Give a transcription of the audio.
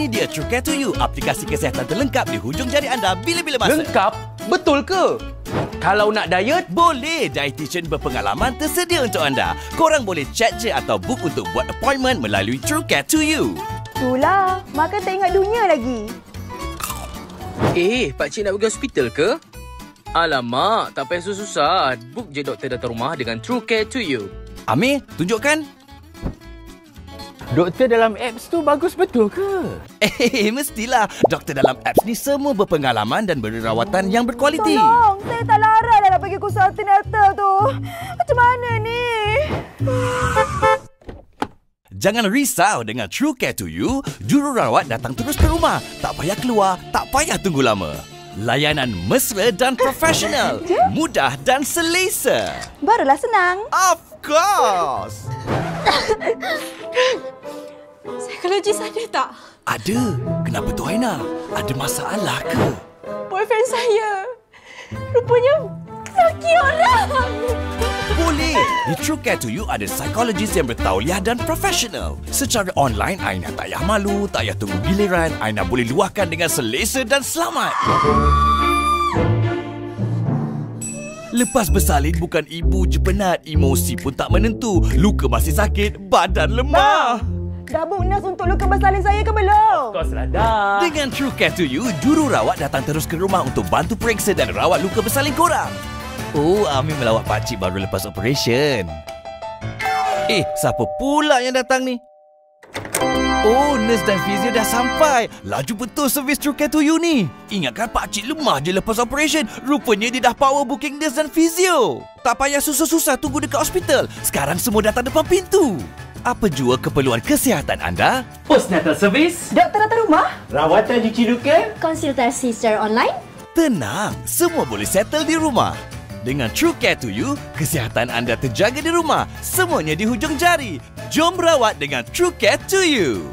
Ini dia TrueCare to You, aplikasi kesihatan terlengkap di hujung jari anda bila-bila masa. Lengkap? Betul ke? Kalau nak diet, Boleh, dietitian berpengalaman tersedia untuk anda. Korang boleh chat je atau book untuk buat appointment melalui TrueCare to You. Itulah, makan tak ingat dunia lagi. pakcik nak pergi hospital ke? Alamak, tak payah susah-susah. Book je doktor datang rumah dengan TrueCare to You. Amir, tunjukkan. Doktor dalam apps tu bagus betul ke? Mestilah. Doktor dalam apps ni semua berpengalaman dan beri rawatan yang berkualiti. Tolong, saya tak larat dah nak pergi konsultan doktor tu. Macam mana ni? Jangan risau dengan TrueCare to You, jururawat datang terus ke rumah. Tak payah keluar, tak payah tunggu lama. Layanan mesra dan profesional, mudah dan selesa. Barulah senang. Of course. Psikologis ada tak? Ada. Kenapa tu Aina? Ada masalah ke? Boyfriend saya rupanya lelaki orang. Boleh. Di TrueCare to You ada psikologis yang bertauliah dan profesional. Secara online, Aina tak payah malu, tak payah tunggu giliran. Aina boleh luahkan dengan selesa dan selamat. Lepas bersalin, bukan ibu je penat. Emosi pun tak menentu. Luka masih sakit, badan lemah. Dah book nurse untuk luka bersalin saya ke belum? Kau sudah dah. Dengan TrueCare to You, jururawat datang terus ke rumah untuk bantu periksa dan rawat luka bersalin korang. Oh, Amin melawat pakcik baru lepas operation. Siapa pula yang datang ni? Oh, nurse dan fizio dah sampai. Laju betul servis TrueCare to You ni. Ingatkan pakcik lemah je lepas operation. Rupanya dia dah power booking nurse dan fizio. Tak payah susah-susah tunggu dekat hospital. Sekarang semua datang depan pintu. Apa jua keperluan kesihatan anda? Postnatal service, Doktor datang rumah? rawatan cuci luka. Konsultasi secara online? Tenang, semua boleh settle di rumah. Dengan TrueCare to You, kesihatan anda terjaga di rumah. Semuanya di hujung jari. Jom rawat dengan TrueCare to You.